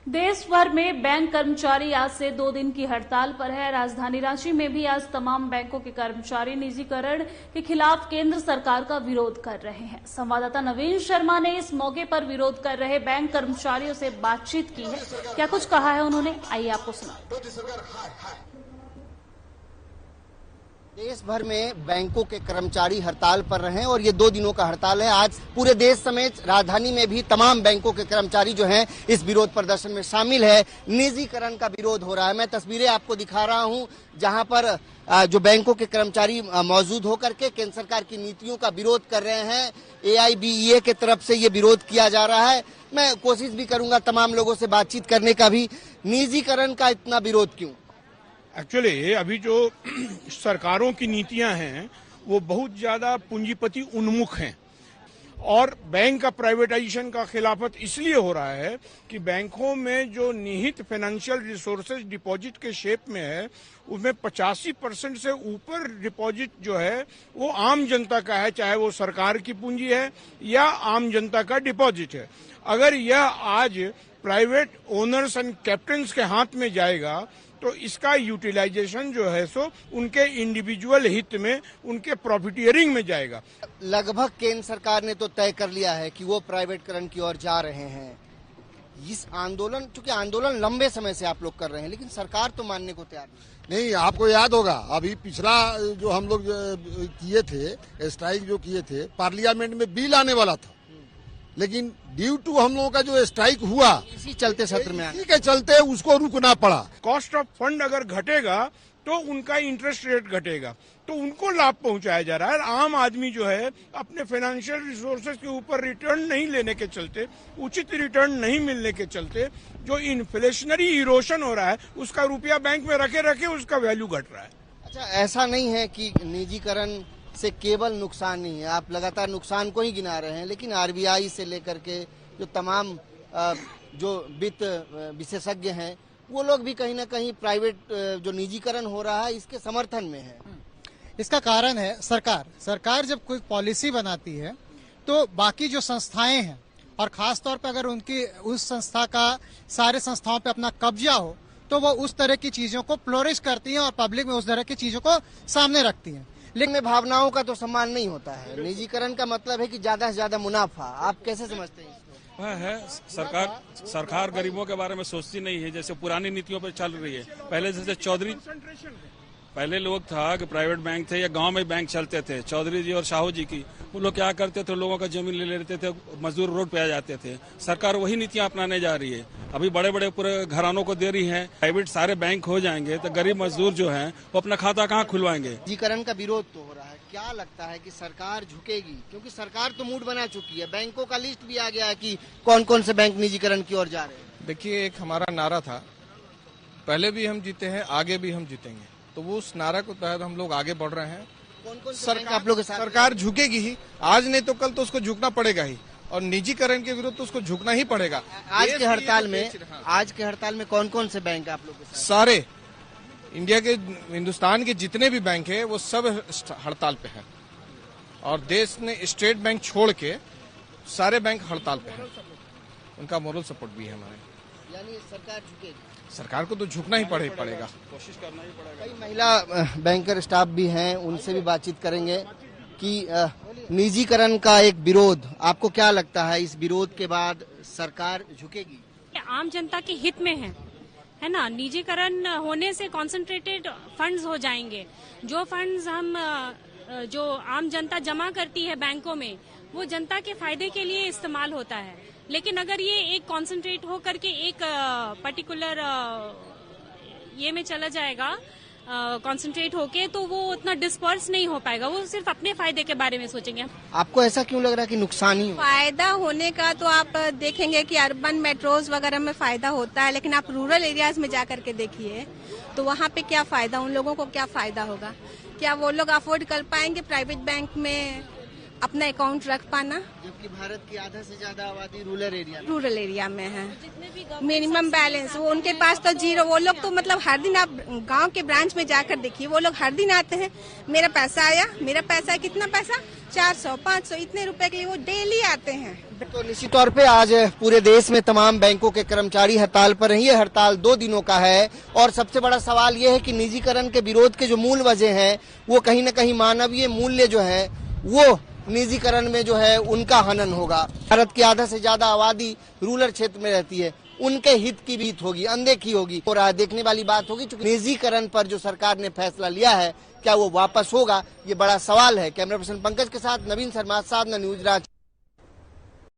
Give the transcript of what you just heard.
देश भर में बैंक कर्मचारी आज से 2 दिन की हड़ताल पर है। राजधानी रांची में भी आज तमाम बैंकों के कर्मचारी निजीकरण के खिलाफ केंद्र सरकार का विरोध कर रहे हैं। संवाददाता नवीन शर्मा ने इस मौके पर विरोध कर रहे बैंक कर्मचारियों से बातचीत की है। क्या कुछ कहा है उन्होंने, आइए आपको सुना। देश भर में बैंकों के कर्मचारी हड़ताल पर रहे हैं और ये 2 दिनों का हड़ताल है। आज पूरे देश समेत राजधानी में भी तमाम बैंकों के कर्मचारी जो हैं इस विरोध प्रदर्शन में शामिल है। निजीकरण का विरोध हो रहा है। मैं तस्वीरें आपको दिखा रहा हूं जहां पर जो बैंकों के कर्मचारी मौजूद होकर के केंद्र सरकार की नीतियों का विरोध कर रहे हैं। AIBEA के तरफ से ये विरोध किया जा रहा है। मैं कोशिश भी करूंगा तमाम लोगों से बातचीत करने का भी। निजीकरण का इतना विरोध क्यों? एक्चुअली अभी जो सरकारों की नीतियां हैं वो बहुत ज्यादा पूंजीपति उन्मुख हैं और बैंक का प्राइवेटाइजेशन का खिलाफत इसलिए हो रहा है कि बैंकों में जो निहित फाइनेंशियल रिसोर्सेज डिपॉजिट के शेप में है उसमें 85% से ऊपर डिपॉजिट जो है वो आम जनता का है, चाहे वो सरकार की पूंजी है या आम जनता का डिपॉजिट है। अगर यह आज प्राइवेट ओनर्स एंड कैप्टन्स के हाथ में जाएगा तो इसका यूटिलाइजेशन जो है सो उनके इंडिविजुअल हित में, उनके प्रॉफिटियरिंग में जाएगा। लगभग केंद्र सरकार ने तो तय कर लिया है कि वो प्राइवेटकरण की ओर जा रहे हैं। इस आंदोलन, चूंकि आंदोलन लंबे समय से आप लोग कर रहे हैं, लेकिन सरकार तो मानने को तैयार नहीं। आपको याद होगा अभी पिछला जो हम लोग किए थे, स्ट्राइक जो किए थे, पार्लियामेंट में बिल आने वाला था, लेकिन ड्यू टू हम लोगों का जो स्ट्राइक हुआ इसी चलते सत्र में, इसी के चलते उसको रुकना पड़ा। कॉस्ट ऑफ फंड अगर घटेगा तो उनका इंटरेस्ट रेट घटेगा, तो उनको लाभ पहुंचाया जा रहा है। आम आदमी जो है अपने फाइनेंशियल रिसोर्सेज के ऊपर रिटर्न नहीं लेने के चलते, उचित रिटर्न नहीं मिलने के चलते जो इन्फ्लेशनरी इरोशन हो रहा है उसका रुपया बैंक में रखे रखे उसका वैल्यू घट रहा है। अच्छा, ऐसा नहीं है कि निजीकरण से केवल नुकसान नहीं है, आप लगातार नुकसान को ही गिना रहे हैं, लेकिन RBI से लेकर के जो तमाम जो वित्त विशेषज्ञ हैं वो लोग भी कहीं ना कहीं प्राइवेट जो निजीकरण हो रहा है इसके समर्थन में है। इसका कारण है सरकार जब कोई पॉलिसी बनाती है तो बाकी जो संस्थाएं हैं और खास तौर पर अगर उनकी उस संस्था का सारे संस्थाओं पे अपना कब्जा हो तो वो उस तरह की चीजों को फ्लोरिश करती हैं और पब्लिक में उस तरह की चीजों को सामने रखती हैं। लेकिन भावनाओं का तो सम्मान नहीं होता है। निजीकरण का मतलब है कि ज्यादा से ज्यादा मुनाफा। आप कैसे समझते हैं इसको? है सरकार गरीबों के बारे में सोचती नहीं है, जैसे पुरानी नीतियों पर चल रही है। पहले जैसे चौधरी, पहले लोग था कि प्राइवेट बैंक थे या गांव में बैंक चलते थे, चौधरी जी और साहू जी की, वो लोग क्या करते थे, लोगों का जमीन ले लेते थे, मजदूर रोड पे आ जाते थे। सरकार वही नीतियां अपनाने जा रही है। अभी बड़े बड़े पूरे घरानों को दे रही है। प्राइवेट सारे बैंक हो जाएंगे तो गरीब मजदूर जो है वो अपना खाता कहाँ खुलवाएंगे? निजीकरण का विरोध तो हो रहा है, क्या लगता है कि सरकार झुकेगी? क्योंकि सरकार तो मूड बना चुकी है, बैंकों का लिस्ट भी आ गया है कि कौन कौन से बैंक निजीकरण की ओर जा रहे हैं। देखिए, एक हमारा नारा था, पहले भी हम जीते हैं, आगे भी हम जीतेंगे, तो वो उस नारा को तहत हम लोग आगे बढ़ रहे हैं। कौन सरकार आप लोग के साथ? सरकार झुकेगी ही, आज नहीं तो कल तो उसको झुकना पड़ेगा ही, और निजीकरण के विरुद्ध तो उसको झुकना ही पड़ेगा। आज के हड़ताल में कौन कौन से बैंक आप लोग के साथ? सारे इंडिया के, हिंदुस्तान के जितने भी बैंक है वो सब हड़ताल पे है, और देश ने स्टेट बैंक छोड़ के सारे बैंक हड़ताल पे है। उनका मोरल सपोर्ट भी है हमारे। यानी सरकार झुकेगी? सरकार को तो झुकना ही पड़ेगा, कोशिश करना ही पड़ेगा। कई महिला बैंकर स्टाफ भी हैं, उनसे भी बातचीत करेंगे कि निजीकरण का एक विरोध, आपको क्या लगता है इस विरोध के बाद सरकार झुकेगी? आम जनता के हित में है ना। निजीकरण होने से कॉन्सेंट्रेटेड फंड्स हो जाएंगे। जो फंड्स जो आम जनता जमा करती है बैंकों में वो जनता के फायदे के लिए इस्तेमाल होता है, लेकिन अगर ये एक कॉन्सेंट्रेट हो करके एक पर्टिकुलर ये में चला जाएगा, कॉन्सेंट्रेट होके, तो वो उतना डिस्पर्स नहीं हो पाएगा, वो सिर्फ अपने फायदे के बारे में सोचेंगे। आपको ऐसा क्यों लग रहा है कि नुकसान ही हो? फायदा होने का तो आप देखेंगे कि अर्बन मेट्रोज वगैरह में फायदा होता है, लेकिन आप रूरल एरियाज में जाकर के देखिए तो वहाँ पे क्या फायदा, उन लोगों को क्या फायदा होगा? क्या वो लोग अफोर्ड कर पाएंगे प्राइवेट बैंक में अपना अकाउंट रख पाना? जबकि भारत की आधा से ज्यादा आबादी रूरल एरिया में है। मिनिमम बैलेंस वो उनके पास तो जीरो। वो लोग तो मतलब हर दिन, आप गांव के ब्रांच में जाकर देखिए, वो लोग हर दिन आते हैं, मेरा पैसा आया, मेरा पैसा है, कितना पैसा? 400, 500 इतने रुपए के लिए वो डेली आते हैं। तो निश्चित तौर पे आज पूरे देश में तमाम बैंकों के कर्मचारी हड़ताल पर हैं। ये हड़ताल 2 दिनों का है और सबसे बड़ा सवाल ये है कि निजीकरण के विरोध के जो मूल वजह हैं वो कहीं न कहीं मानवीय मूल्य जो है वो निजीकरण में जो है उनका हनन होगा। भारत की आधा से ज्यादा आबादी रूरल क्षेत्र में रहती है, उनके हित की भी होगी, अनदेखी होगी और देखने वाली बात होगी। चूंकि निजीकरण पर जो सरकार ने फैसला लिया है क्या वो वापस होगा, ये बड़ा सवाल है। कैमरा पर्सन पंकज के साथ नवीन शर्मा, साधना न्यूज, रांची।